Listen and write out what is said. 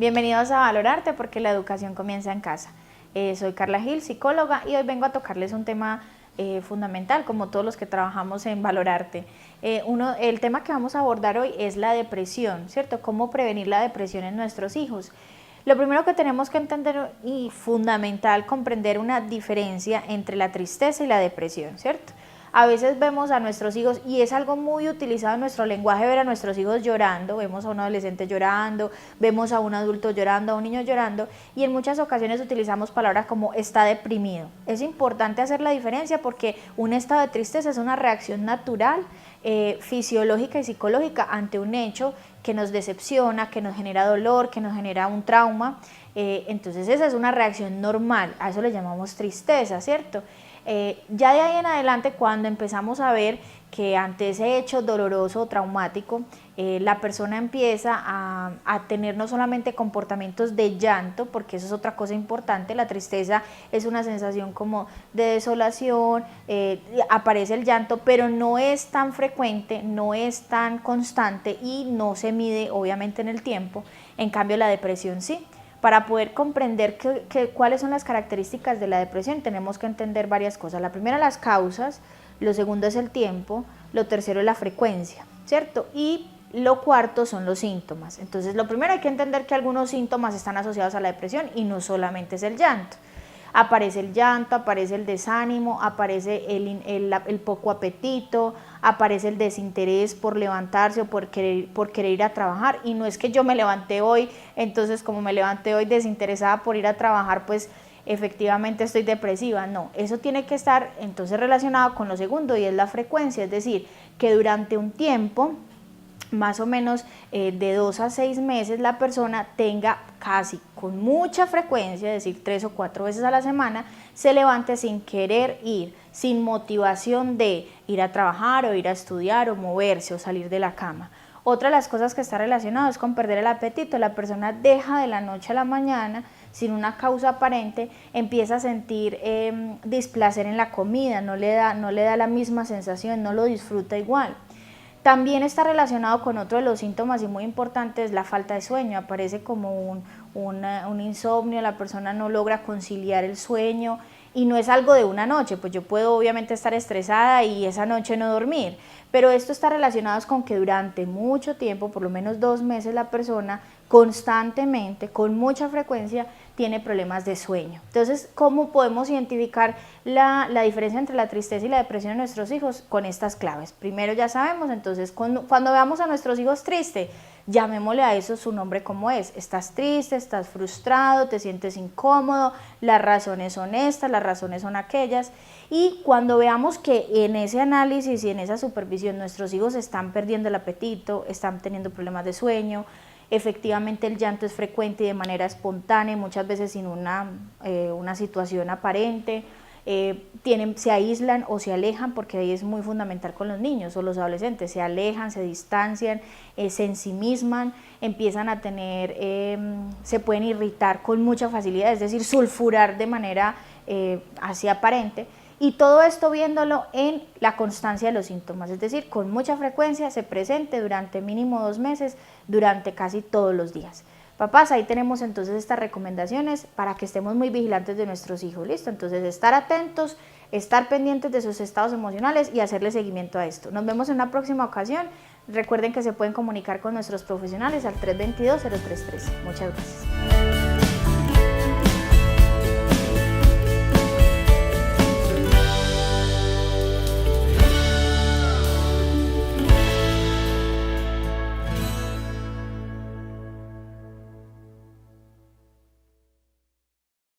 Bienvenidos a Valorarte porque la educación comienza en casa. Soy Carla Gil, psicóloga, y hoy vengo a tocarles un tema fundamental, como todos los que trabajamos en Valorarte. El tema que vamos a abordar hoy es la depresión, ¿cierto? Cómo prevenir la depresión en nuestros hijos. Lo primero que tenemos que entender y fundamental comprender una diferencia entre la tristeza y la depresión, ¿cierto? A veces vemos a nuestros hijos, y es algo muy utilizado en nuestro lenguaje, ver a nuestros hijos llorando, vemos a un adolescente llorando, vemos a un adulto llorando, a un niño llorando, y en muchas ocasiones utilizamos palabras como está deprimido. Es importante hacer la diferencia porque un estado de tristeza es una reacción natural, fisiológica y psicológica ante un hecho que nos decepciona, que nos genera dolor, que nos genera un trauma. Entonces esa es una reacción normal, a eso le llamamos tristeza, ¿cierto? Ya de ahí en adelante, cuando empezamos a ver que ante ese hecho doloroso o traumático, la persona empieza a tener no solamente comportamientos de llanto, porque eso es otra cosa importante, la tristeza es una sensación como de desolación, aparece el llanto, pero no es tan frecuente, no es tan constante y no se mide obviamente en el tiempo. En cambio la depresión sí. Para poder comprender cuáles son las características de la depresión, tenemos que entender varias cosas. La primera, las causas, lo segundo es el tiempo, lo tercero es la frecuencia, ¿cierto? Y lo cuarto son los síntomas. Entonces, lo primero, hay que entender que algunos síntomas están asociados a la depresión y no solamente es el llanto. Aparece el llanto, aparece el desánimo, aparece el poco apetito, aparece el desinterés por levantarse o por querer ir a trabajar. Y no es que yo me levanté hoy, entonces como me levanté hoy desinteresada por ir a trabajar, pues efectivamente estoy depresiva. No, eso tiene que estar entonces relacionado con lo segundo, y es la frecuencia, es decir, que durante un tiempo más o menos de 2 a 6 meses la persona tenga casi con mucha frecuencia, es decir 3 o 4 veces a la semana, se levante sin querer ir, sin motivación de ir a trabajar o ir a estudiar o moverse o salir de la cama. Otra de las cosas que está relacionado es con perder el apetito. La persona deja de la noche a la mañana, sin una causa aparente, empieza a sentir displacer en la comida, no le da la misma sensación, no lo disfruta igual. También está relacionado con otro de los síntomas y muy importante, es la falta de sueño. Aparece como un insomnio, la persona no logra conciliar el sueño, y no es algo de una noche, pues yo puedo obviamente estar estresada y esa noche no dormir, pero esto está relacionado con que durante mucho tiempo, por lo menos 2 meses, la persona constantemente, con mucha frecuencia, tiene problemas de sueño. Entonces, ¿cómo podemos identificar la diferencia entre la tristeza y la depresión en nuestros hijos? Con estas claves. Primero, ya sabemos, entonces cuando veamos a nuestros hijos tristes, llamémosle a eso su nombre como es. Estás triste, estás frustrado, te sientes incómodo, las razones son estas, las razones son aquellas. Y cuando veamos que en ese análisis y en esa supervisión nuestros hijos están perdiendo el apetito, están teniendo problemas de sueño, efectivamente el llanto es frecuente y de manera espontánea, muchas veces sin una situación aparente, se aíslan o se alejan, porque ahí es muy fundamental con los niños o los adolescentes, se alejan, se distancian, se ensimisman, empiezan a tener, se pueden irritar con mucha facilidad, es decir, sulfurar de manera así aparente. Y todo esto viéndolo en la constancia de los síntomas, es decir, con mucha frecuencia se presente durante mínimo 2 meses, durante casi todos los días. Papás, ahí tenemos entonces estas recomendaciones para que estemos muy vigilantes de nuestros hijos, ¿listo? Entonces, estar atentos, estar pendientes de sus estados emocionales y hacerle seguimiento a esto. Nos vemos en una próxima ocasión. Recuerden que se pueden comunicar con nuestros profesionales al 322-0313. Muchas gracias.